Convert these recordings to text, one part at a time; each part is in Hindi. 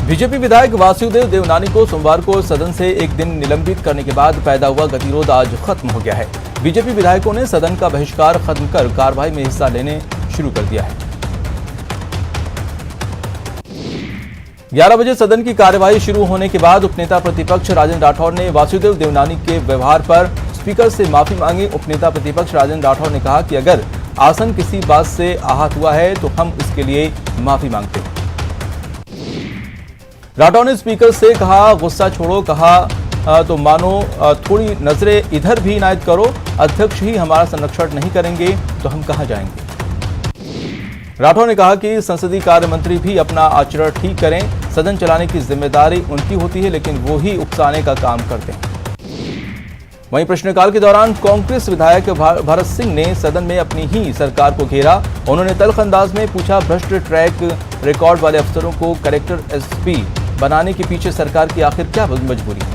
बीजेपी विधायक वासुदेव देवनानी को सोमवार को सदन से एक दिन निलंबित करने के बाद पैदा हुआ गतिरोध आज खत्म हो गया है। बीजेपी विधायकों ने सदन का बहिष्कार खत्म कर कार्रवाई में हिस्सा लेने शुरू कर दिया है। 11 बजे सदन की कार्यवाही शुरू होने के बाद उपनेता प्रतिपक्ष राजेंद्र राठौर ने वासुदेव देवनानी के व्यवहार पर स्पीकर से माफी मांगी। उपनेता प्रतिपक्ष राजेंद्र राठौर ने कहा कि अगर आसन किसी बात से आहत हुआ है तो हम इसके लिए माफी मांगते हैं। राठौर ने स्पीकर से कहा, गुस्सा छोड़ो, कहा तो मानो थोड़ी नजरें इधर भी इनायत करो। अध्यक्ष ही हमारा संरक्षण नहीं करेंगे तो हम कहां जाएंगे। राठौर ने कहा कि संसदीय कार्य मंत्री भी अपना आचरण ठीक करें। सदन चलाने की जिम्मेदारी उनकी होती है, लेकिन वो ही उकसाने का काम करते हैं। वहीं प्रश्नकाल के दौरान कांग्रेस विधायक भरत सिंह ने सदन में अपनी ही सरकार को घेरा। उन्होंने तल्ख अंदाज में पूछा, भ्रष्ट ट्रैक रिकॉर्ड वाले अफसरों को कलेक्टर एसपी बनाने के पीछे सरकार की आखिर क्या मजबूरी है।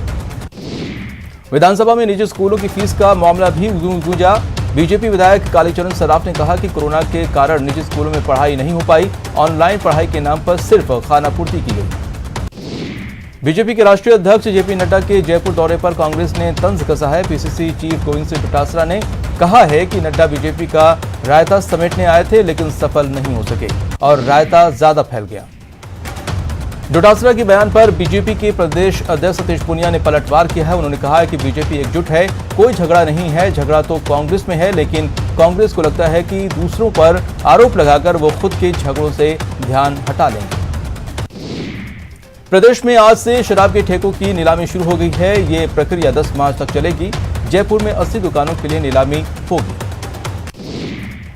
विधानसभा में निजी स्कूलों की फीस का मामला भी गूंजा। बीजेपी विधायक कालीचरण सराफ ने कहा कि कोरोना के कारण निजी स्कूलों में पढ़ाई नहीं हो पाई। ऑनलाइन पढ़ाई के नाम पर सिर्फ खानापूर्ति की गई। बीजेपी के राष्ट्रीय अध्यक्ष जेपी नड्डा के जयपुर दौरे पर कांग्रेस ने तंज कसा है। पीसीसी चीफ गोविंद सिंह डोटासरा ने कहा है कि नड्डा बीजेपी का रायता समेटने आए थे, लेकिन सफल नहीं हो सके और रायता ज्यादा फैल गया। डोटासरा के बयान पर बीजेपी के प्रदेश अध्यक्ष सतीश पूनिया ने पलटवार किया है। उन्होंने कहा है कि बीजेपी एकजुट है, कोई झगड़ा नहीं है। झगड़ा तो कांग्रेस में है, लेकिन कांग्रेस को लगता है कि दूसरों पर आरोप लगाकर वो खुद के झगड़ों से ध्यान हटा लेंगे। प्रदेश में आज से शराब के ठेकों की नीलामी शुरू हो गई है। ये प्रक्रिया 10 मार्च तक चलेगी। जयपुर में 80 दुकानों के लिए नीलामी होगी।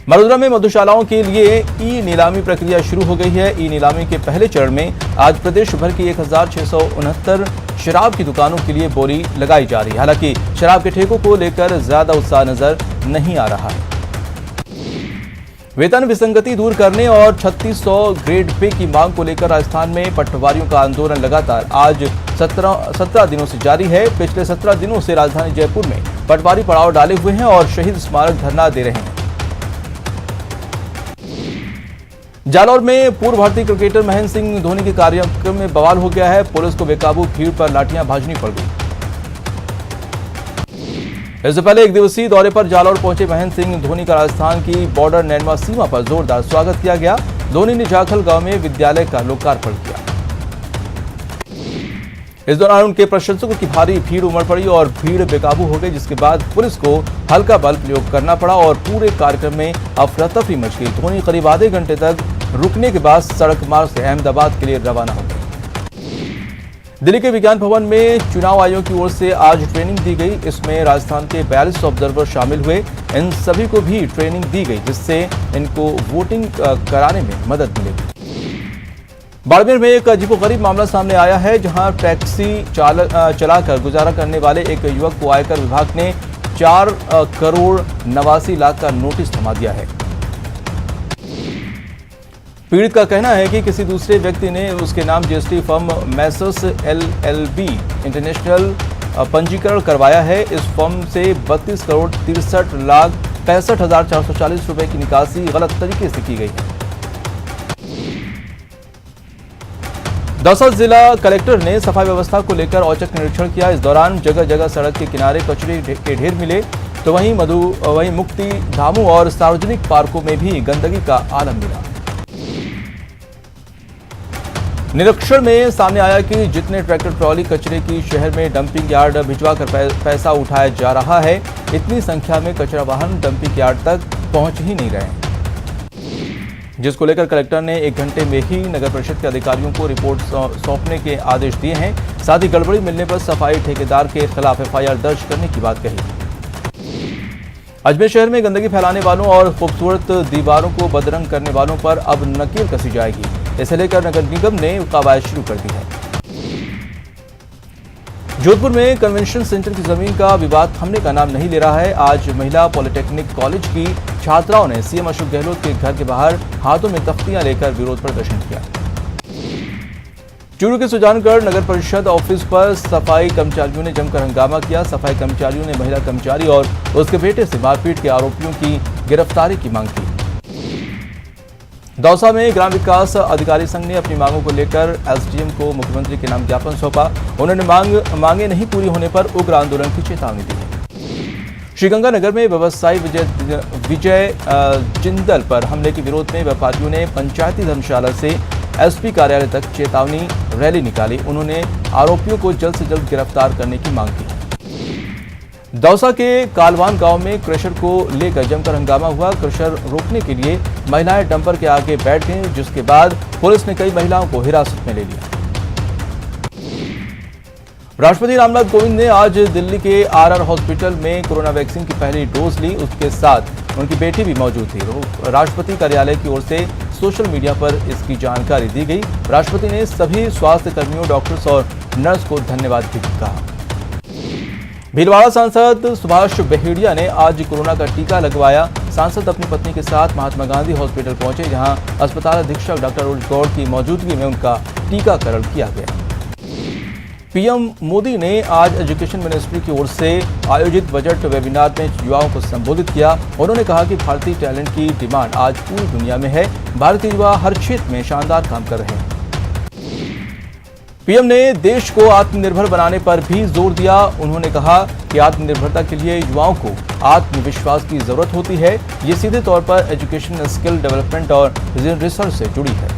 मरोदरा में मधुशालाओं के लिए ई नीलामी प्रक्रिया शुरू हो गई है। ई नीलामी के पहले चरण में आज प्रदेश भर की 1669 शराब की दुकानों के लिए बोली लगाई जा रही है। हालांकि शराब के ठेकों को लेकर ज्यादा उत्साह नजर नहीं आ रहा है। वेतन विसंगति दूर करने और 3600 ग्रेड पे की मांग को लेकर राजस्थान में पटवारियों का आंदोलन लगातार आज 17 दिनों से जारी है। पिछले 17 दिनों से राजधानी जयपुर में पटवारी पड़ाव डाले हुए हैं और शहीद स्मारक धरना दे रहे हैं। जालौर में पूर्व भारतीय क्रिकेटर महेंद्र सिंह धोनी के कार्यक्रम में बवाल हो गया है। पुलिस को बेकाबू भीड़ पर लाठियां भाजनी पड़ गई। इससे पहले एक दिवसीय दौरे पर जालौर पहुंचे महेंद्र सिंह धोनी का राजस्थान की बॉर्डर नैनवा सीमा पर जोरदार स्वागत किया गया। धोनी ने जाखल गांव में विद्यालय का लोकार्पण किया। इस दौरान उनके प्रशंसकों की भारी भीड़ उमड़ पड़ी और भीड़ बेकाबू हो गई, जिसके बाद पुलिस को हल्का बल प्रयोग करना पड़ा और पूरे कार्यक्रम में अफरा तफरी मच गई। धोनी करीब आधे घंटे तक रुकने के बाद सड़क मार्ग से अहमदाबाद के लिए रवाना हो गए। दिल्ली के विज्ञान भवन में चुनाव आयोग की ओर से आज ट्रेनिंग दी गई। इसमें राजस्थान के 42 ऑब्जर्वर शामिल हुए। इन सभी को भी ट्रेनिंग दी गई, जिससे इनको वोटिंग कराने में मदद मिलेगी। बाड़मेर में एक अजीबोगरीब मामला सामने आया है, जहां टैक्सी चलाकर गुजारा करने वाले एक युवक को आयकर विभाग ने 4 करोड़ 89 लाख का नोटिस थमा दिया है। पीड़ित का कहना है कि किसी दूसरे व्यक्ति ने उसके नाम GST firm Messrs LLB international पंजीकरण करवाया है। इस फर्म से 32 करोड़ 63 लाख 65,440 रुपए की निकासी गलत तरीके से की गई है। दौसा जिला कलेक्टर ने सफाई व्यवस्था को लेकर औचक निरीक्षण किया। इस दौरान जगह जगह सड़क के किनारे कचरे के ढेर मिले, तो वहीं मुक्ति धामों और सार्वजनिक पार्कों में भी गंदगी का आलम मिला। निरीक्षण में सामने आया कि जितने ट्रैक्टर ट्रॉली कचरे की शहर में डंपिंग यार्ड भिजवाकर पैसा उठाया जा रहा है, इतनी संख्या में कचरा वाहन डंपिंग यार्ड तक पहुंच ही नहीं रहे, जिसको लेकर कलेक्टर ने 1 घंटे में ही नगर परिषद के अधिकारियों को रिपोर्ट सौंपने के आदेश दिए हैं। साथ ही गड़बड़ी मिलने पर सफाई ठेकेदार के खिलाफ FIR दर्ज करने की बात कही। अजमेर शहर में गंदगी फैलाने वालों और खूबसूरत दीवारों को बदरंग करने वालों पर अब नकेल कसी जाएगी। इसे लेकर नगर निगम ने कवायद शुरू कर दी है। जोधपुर में कन्वेंशन सेंटर की जमीन का विवाद थमने का नाम नहीं ले रहा है। आज महिला पॉलिटेक्निक कॉलेज की छात्राओं ने सीएम अशोक गहलोत के घर के बाहर हाथों में तख्तियां लेकर विरोध प्रदर्शन किया। चूरू के सुजानगढ़ नगर परिषद ऑफिस पर सफाई कर्मचारियों ने जमकर हंगामा किया। सफाई कर्मचारियों ने महिला कर्मचारी और उसके बेटे से मारपीट के आरोपियों की गिरफ्तारी की मांग की। दौसा में ग्राम विकास अधिकारी संघ ने अपनी मांगों को लेकर एसडीएम को मुख्यमंत्री के नाम ज्ञापन सौंपा। उन्होंने मांगे नहीं पूरी होने पर उग्र आंदोलन की चेतावनी दी है। श्रीगंगानगर में व्यवसायी विजय जिंदल पर हमले के विरोध में व्यापारियों ने पंचायती धर्मशाला से एसपी कार्यालय तक चेतावनी रैली निकाली। उन्होंने आरोपियों को जल्द से जल्द गिरफ्तार करने की मांग की। दौसा के कालवान गांव में क्रशर को लेकर जमकर हंगामा हुआ। क्रशर रोकने के लिए महिलाएं डंपर के आगे बैठ गईं, जिसके बाद पुलिस ने कई महिलाओं को हिरासत में ले लिया। राष्ट्रपति रामनाथ कोविंद ने आज दिल्ली के आरआर हॉस्पिटल में कोरोना वैक्सीन की पहली डोज ली। उसके साथ उनकी बेटी भी मौजूद थी। राष्ट्रपति कार्यालय की ओर से सोशल मीडिया पर इसकी जानकारी दी गई। राष्ट्रपति ने सभी स्वास्थ्य कर्मियों, डॉक्टर्स और नर्स को धन्यवाद भी कहा। भीलवाड़ा सांसद सुभाष बहेड़िया ने आज कोरोना का टीका लगवाया। सांसद अपनी पत्नी के साथ महात्मा गांधी हॉस्पिटल पहुंचे, जहां अस्पताल अधीक्षक डॉक्टर अरुण गौड़ की मौजूदगी में उनका टीकाकरण किया गया। पीएम मोदी ने आज एजुकेशन मिनिस्ट्री की ओर से आयोजित बजट वेबिनार में युवाओं को संबोधित किया। उन्होंने कहा कि भारतीय टैलेंट की डिमांड आज पूरी दुनिया में है। भारतीय युवा हर क्षेत्र में शानदार काम कर रहे हैं। पीएम ने देश को आत्मनिर्भर बनाने पर भी जोर दिया। उन्होंने कहा कि आत्मनिर्भरता के लिए युवाओं को आत्मविश्वास की जरूरत होती है। ये सीधे तौर पर एजुकेशन, स्किल डेवलपमेंट और रिसर्च से जुड़ी है।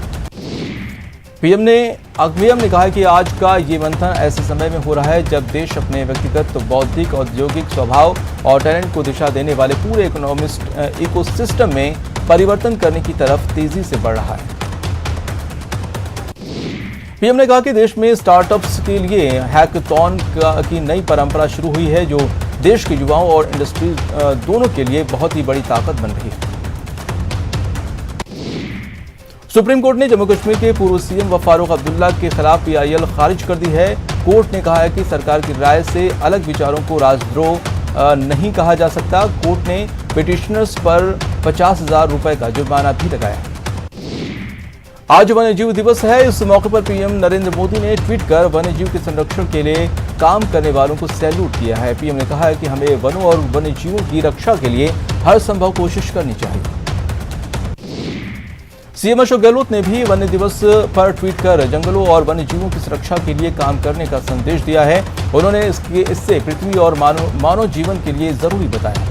पीएम ने कहा कि आज का ये मंथन ऐसे समय में हो रहा है जब देश अपने व्यक्तिगत, बौद्धिक, औद्योगिक स्वभाव और टैलेंट को दिशा देने वाले पूरे इकोसिस्टम में परिवर्तन करने की तरफ तेजी से बढ़ रहा है। पीएम ने कहा कि देश में स्टार्टअप्स के लिए हैकाथॉन की नई परंपरा शुरू हुई है, जो देश के युवाओं और इंडस्ट्री दोनों के लिए बहुत ही बड़ी ताकत बन रही है। सुप्रीम कोर्ट ने जम्मू कश्मीर के पूर्व सीएम फारूक अब्दुल्ला के खिलाफ पीआईएल खारिज कर दी है। कोर्ट ने कहा है कि सरकार की राय से अलग विचारों को राजद्रोह नहीं कहा जा सकता। कोर्ट ने पिटिशनर्स पर 50,000 रुपए का जुर्माना भी लगाया। आज वन्यजीव दिवस है। इस मौके पर पीएम नरेंद्र मोदी ने ट्वीट कर वन्यजीव के संरक्षण के लिए काम करने वालों को सैल्यूट किया है। पीएम ने कहा है कि हमें वनों और वन्यजीवों की रक्षा के लिए हर संभव कोशिश करनी चाहिए। सीएम अशोक गहलोत ने भी वन्य दिवस पर ट्वीट कर जंगलों और वन्यजीवों की सुरक्षा के लिए काम करने का संदेश दिया है। उन्होंने इससे पृथ्वी और मानव जीवन के लिए जरूरी बताया।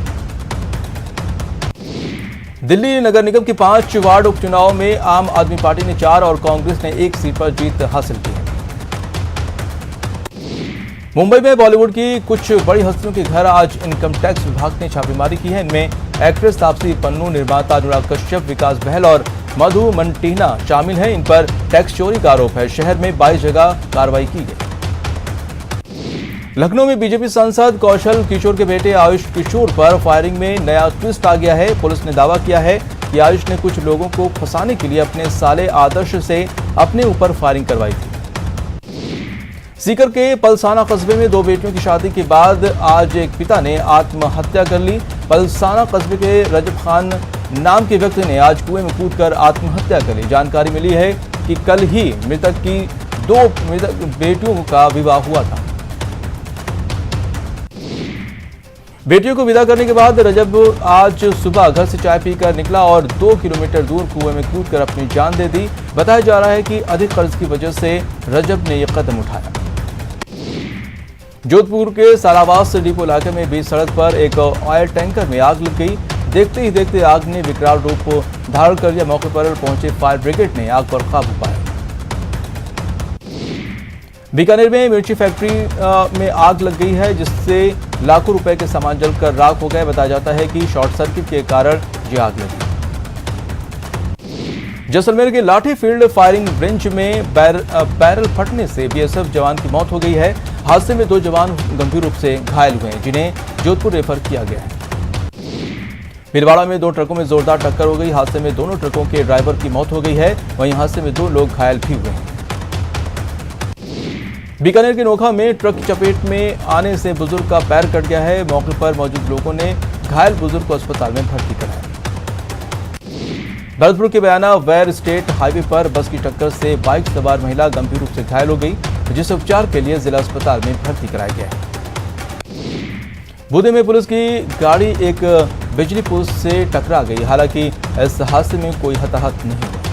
दिल्ली नगर निगम के 5 वार्ड उपचुनाव में आम आदमी पार्टी ने 4 और कांग्रेस ने 1 सीट पर जीत हासिल की है। मुंबई में बॉलीवुड की कुछ बड़ी हस्तियों के घर आज इनकम टैक्स विभाग ने छापेमारी की है। इनमें एक्ट्रेस तापसी पन्नू, निर्माता अनुराग कश्यप, विकास बहल और मधु मंटीना शामिल हैं। इन पर टैक्स चोरी का आरोप है। शहर में 22 जगह कार्रवाई की गई। लखनऊ में बीजेपी सांसद कौशल किशोर के बेटे आयुष किशोर पर फायरिंग में नया ट्विस्ट आ गया है। पुलिस ने दावा किया है कि आयुष ने कुछ लोगों को फंसाने के लिए अपने साले आदर्श से अपने ऊपर फायरिंग करवाई थी। सीकर के पलसाना कस्बे में 2 बेटियों की शादी के बाद आज एक पिता ने आत्महत्या कर ली। पलसाना कस्बे के रजब खान नाम के व्यक्ति ने आज कुएं में कूदकर आत्महत्या कर ली। जानकारी मिली है कि कल ही मृतक की 2 बेटियों का विवाह हुआ था। बेटियों को विदा करने के बाद रजब आज सुबह घर से चाय पीकर निकला और 2 किलोमीटर दूर कुएं में कूदकर अपनी जान दे दी। बताया जा रहा है कि अधिक कर्ज की वजह से रजब ने यह कदम उठाया। जोधपुर के सारावास डिपो इलाके में बीच सड़क पर एक ऑयल टैंकर में आग लग गई। देखते ही देखते आग ने विकराल रूप धारण कर लिया। मौके पर पहुंचे फायर ब्रिगेड ने आग पर काबू पाया। बीकानेर में मिर्ची फैक्ट्री में आग लग गई है, जिससे लाखों रुपए के सामान जलकर राख हो गए। बताया जाता है कि शॉर्ट सर्किट के कारण ये आग लगी। जैसलमेर के लाठी फील्ड फायरिंग रेंज में बैरल फटने से बीएसएफ जवान की मौत हो गई है। हादसे में 2 जवान गंभीर रूप से घायल हुए हैं, जिन्हें जोधपुर रेफर किया गया है। भीलवाड़ा में 2 ट्रकों में जोरदार टक्कर हो गई। हादसे में दोनों ट्रकों के ड्राइवर की मौत हो गई है। वहीं हादसे में 2 लोग घायल भी हुए हैं। बीकानेर के नोखा में ट्रक की चपेट में आने से बुजुर्ग का पैर कट गया है। मौके पर मौजूद लोगों ने घायल बुजुर्ग को अस्पताल में भर्ती कराया। भरतपुर के बयाना वैर स्टेट हाईवे पर बस की टक्कर से बाइक सवार महिला गंभीर रूप से घायल हो गई, जिसे उपचार के लिए जिला अस्पताल में भर्ती कराया गया है। बूंदी में पुलिस की गाड़ी एक बिजली पोस्ट से टकरा गई। हालांकि इस हादसे में कोई हताहत नहीं हुआ।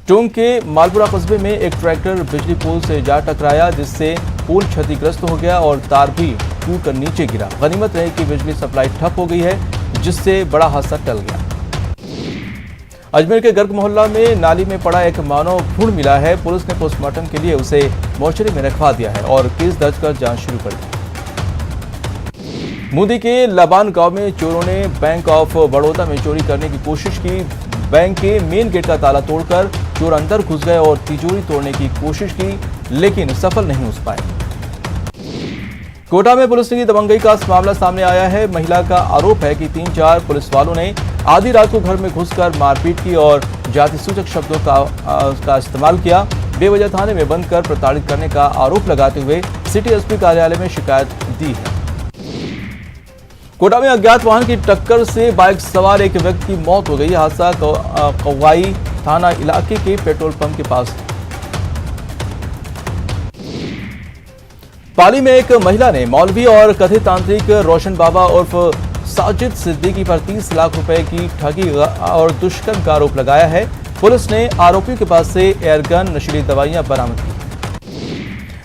टोंक के मालपुरा कस्बे में एक ट्रैक्टर बिजली पोल से जा टकराया, जिससे पोल क्षतिग्रस्त हो गया और तार भी टूट कर नीचे गिरा। गनीमत रहे कि बिजली सप्लाई ठप हो गई है, जिससे बड़ा हादसा टल गया। अजमेर के गर्ग मोहल्ला में नाली में पड़ा एक मानव भ्रूण मिला है। पुलिस ने पोस्टमार्टम के लिए उसे मोर्चरी में रखवा दिया है और केस दर्ज कर जांच शुरू कर दी। मुंदी के लबान गांव में चोरों ने बैंक ऑफ बड़ौदा में चोरी करने की कोशिश की। बैंक के मेन गेट का ताला तोड़कर चोर अंदर घुस गए और तिजोरी तोड़ने की कोशिश की, लेकिन सफल नहीं हो पाए। कोटा में पुलिस की दबंगई का मामला सामने आया है। महिला का आरोप है कि 3-4 पुलिस वालों ने आधी रात को घर में घुसकर मारपीट की और जाति सूचक शब्दों का इस्तेमाल किया। बेवजह थाने में बंद कर प्रताड़ित करने का आरोप लगाते हुए सिटी एसपी कार्यालय में शिकायत दी है। कोटा में अज्ञात वाहन की टक्कर से बाइक सवार एक व्यक्ति की मौत हो गई। हादसा कौवाई थाना इलाके के पेट्रोल पंप के पास। पाली में एक महिला ने मौलवी और कथित तांत्रिक रोशन बाबा उर्फ साजिद सिद्दीकी पर 30 लाख रुपए की ठगी और दुष्कर्म का आरोप लगाया है। पुलिस ने आरोपियों के पास से एयरगन, नशीली दवाइयां बरामद की।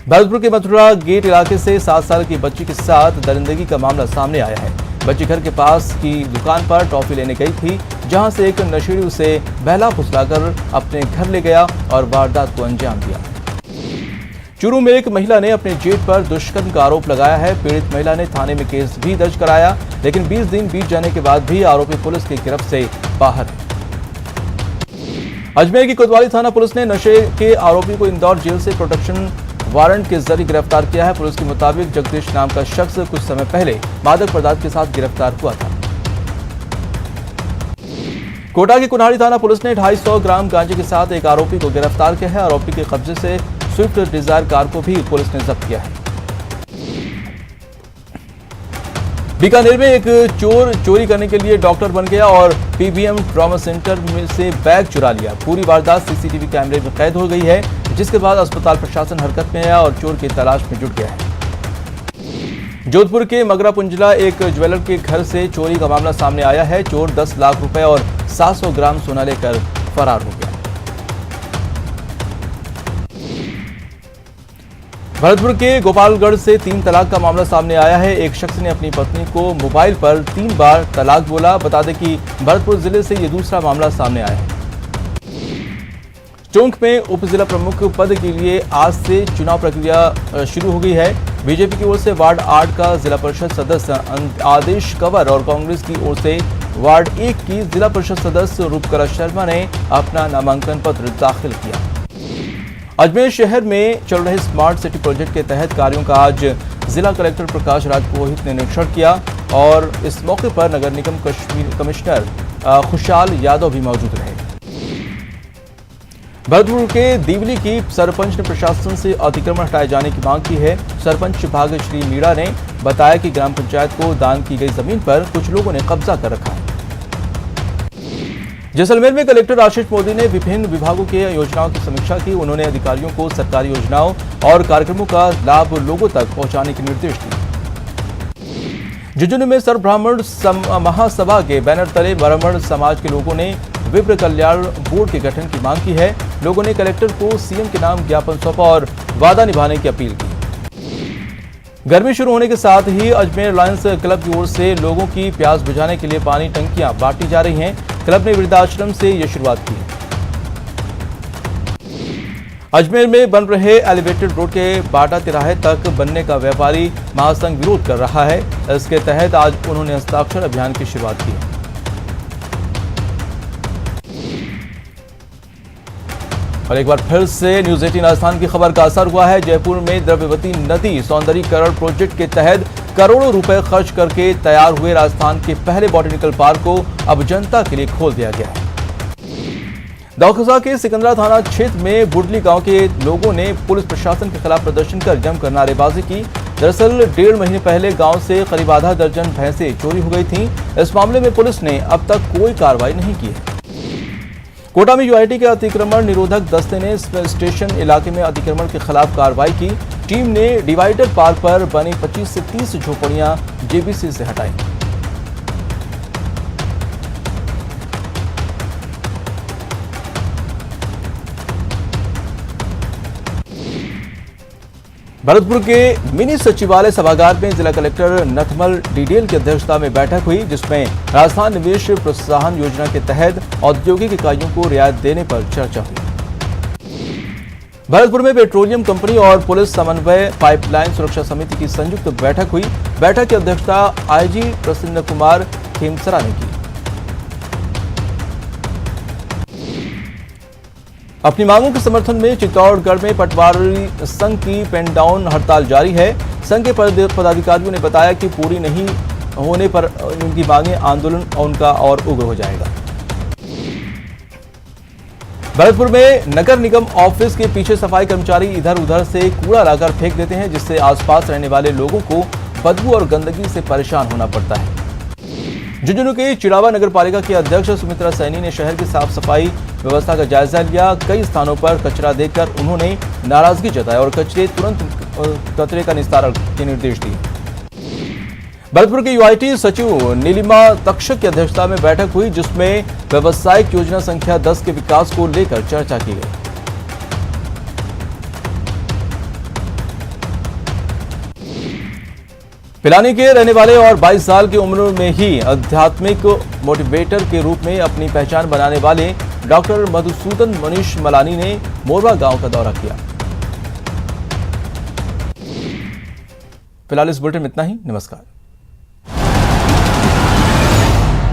भरतपुर के मथुरा गेट इलाके से 7 साल की बच्ची के साथ दरिंदगी का मामला सामने आया है। बच्ची घर के पास की दुकान पर टॉफी लेने गई थी, जहां से एक नशेड़ी उसे बहला फुसलाकर अपने घर ले गया और वारदात को अंजाम दिया। चूरू में एक महिला ने अपने जेठ पर दुष्कर्म का आरोप लगाया है। पीड़ित महिला ने थाने में केस भी दर्ज कराया, लेकिन 20 दिन बीत जाने के बाद भी आरोपी पुलिस की गिरफ्त से बाहर है। अजमेर की कोतवाली थाना पुलिस ने नशे के आरोपी को इंदौर जेल से प्रोटेक्शन वारंट के जरिए गिरफ्तार किया है। पुलिस के मुताबिक जगदीश नाम का शख्स कुछ समय पहले मादक पदार्थ के साथ गिरफ्तार हुआ था। कोटा की कुन्हाड़ी थाना पुलिस ने 250 ग्राम गांजे के साथ एक आरोपी को गिरफ्तार किया है। आरोपी के कब्जे से स्विफ्ट डिजायर कार को भी पुलिस ने जब्त किया है। बीकानेर में एक चोर चोरी करने के लिए डॉक्टर बन गया और पीबीएम ट्रॉमा सेंटर में से बैग चुरा लिया। पूरी वारदात सीसीटीवी कैमरे में कैद हो गई है, जिसके बाद अस्पताल प्रशासन हरकत में आया और चोर की तलाश में जुट गया है। जोधपुर के मगरा पुंजला एक ज्वेलर के घर से चोरी का मामला सामने आया है। चोर 10 लाख रुपए और 700 ग्राम सोना लेकर फरार हो गया। भरतपुर के गोपालगढ़ से 3 तलाक का मामला सामने आया है। एक शख्स ने अपनी पत्नी को मोबाइल पर 3 बार तलाक बोला। बता दें कि भरतपुर जिले से ये दूसरा मामला सामने आया है। टोंक में उप जिला प्रमुख पद के लिए आज से चुनाव प्रक्रिया शुरू हो गई है। बीजेपी की ओर से वार्ड 8 का जिला परिषद सदस्य आदेश कंवर और कांग्रेस की ओर से वार्ड 1 की जिला परिषद सदस्य रूपकला शर्मा ने अपना नामांकन पत्र दाखिल किया। अजमेर शहर में चल रहे स्मार्ट सिटी प्रोजेक्ट के तहत कार्यों का आज जिला कलेक्टर प्रकाश राज पुरोहित ने निरीक्षण किया और इस मौके पर नगर निगम कमिश्नर खुशहाल यादव भी मौजूद रहे। भरतपुर के दीवली की सरपंच ने प्रशासन से अतिक्रमण हटाए जाने की मांग की है। सरपंच भाग्यश्री मीणा ने बताया कि ग्राम पंचायत को दान की गई जमीन पर कुछ लोगों ने कब्जा कर रखा है। जैसलमेर में कलेक्टर आशीष मोदी ने विभिन्न विभागों की योजनाओं की समीक्षा की। उन्होंने अधिकारियों को सरकारी योजनाओं और कार्यक्रमों का लाभ लोगों तक पहुंचाने के निर्देश दिए। झुंझुनू में सर्व ब्राह्मण महासभा के बैनर तले ब्राह्मण समाज के लोगों ने विप्र कल्याण बोर्ड के गठन की मांग की है। लोगों ने कलेक्टर को सीएम के नाम ज्ञापन सौंपा और वादा निभाने की अपील की। गर्मी शुरू होने के साथ ही अजमेर लायंस क्लब की ओर से लोगों की प्यास बुझाने के लिए पानी टंकियां बांटी जा रही हैं। क्लब ने वृद्धाश्रम से यह शुरुआत की है। अजमेर में बन रहे एलिवेटेड रोड के बाटा तिराहे तक बनने का व्यापारी महासंघ विरोध कर रहा है। इसके तहत आज उन्होंने हस्ताक्षर अभियान की शुरुआत की है। और एक बार फिर से न्यूज 18 राजस्थान की खबर का असर हुआ है। जयपुर में द्रव्यवती नदी सौंदर्यीकरण प्रोजेक्ट के तहत करोड़ों रुपए खर्च करके तैयार हुए राजस्थान के पहले बॉटनिकल पार्क को अब जनता के लिए खोल दिया गया है। दौखसा के सिकंदरा थाना क्षेत्र में बुडली गांव के लोगों ने पुलिस प्रशासन के खिलाफ प्रदर्शन कर जमकर नारेबाजी की। दरअसल 1.5 महीने पहले गांव से करीब आधा दर्जन भैंसें चोरी हो गई थीं। इस मामले में पुलिस ने अब तक कोई कार्रवाई नहीं की है। कोटा में यूआईटी के अतिक्रमण निरोधक दस्ते ने स्टेशन इलाके में अतिक्रमण के खिलाफ कार्रवाई की। टीम ने डिवाइडर पार पर बनी 25 से 30 झोपड़ियां जेबीसी से हटाई। भरतपुर के मिनी सचिवालय सभागार में जिला कलेक्टर नथमल डीडेल की अध्यक्षता में बैठक हुई, जिसमें राजस्थान निवेश प्रोत्साहन योजना के तहत औद्योगिक इकाइयों को रियायत देने पर चर्चा हुई। भरतपुर में पेट्रोलियम कंपनी और पुलिस समन्वय पाइपलाइन सुरक्षा समिति की संयुक्त बैठक हुई। बैठक की अध्यक्षता आईजी प्रसन्न कुमार खेमसरा ने की। अपनी मांगों के समर्थन में चित्तौड़गढ़ में पटवारी संघ की पेन डाउन हड़ताल जारी है। संघ के पदाधिकारियों ने बताया कि पूरी नहीं होने पर उनकी मांगें आंदोलन उनका और उग्र हो जाएगा। भरतपुर में नगर निगम ऑफिस के पीछे सफाई कर्मचारी इधर उधर से कूड़ा लाकर फेंक देते हैं, जिससे आसपास रहने वाले लोगों को बदबू और गंदगी से परेशान होना पड़ता है। झुंझुनू के चिड़ावा नगर पालिका की अध्यक्ष सुमित्रा सैनी ने शहर की साफ सफाई व्यवस्था का जायजा लिया। कई स्थानों पर कचरा देखकर उन्होंने नाराजगी जताई और कचरे का निस्तारण के निर्देश दिए। भरतपुर के यूआईटी सचिव नीलिमा तक्षक की अध्यक्षता में बैठक हुई, जिसमें व्यावसायिक योजना संख्या 10 के विकास को लेकर चर्चा की गई। पिलानी के रहने वाले और 22 साल की उम्र में ही आध्यात्मिक मोटिवेटर के रूप में अपनी पहचान बनाने वाले डॉक्टर मधुसूदन मनीष मलानी ने मोरवा गांव का दौरा किया। फिलहाल इस बुलेटिन में इतना ही। नमस्कार।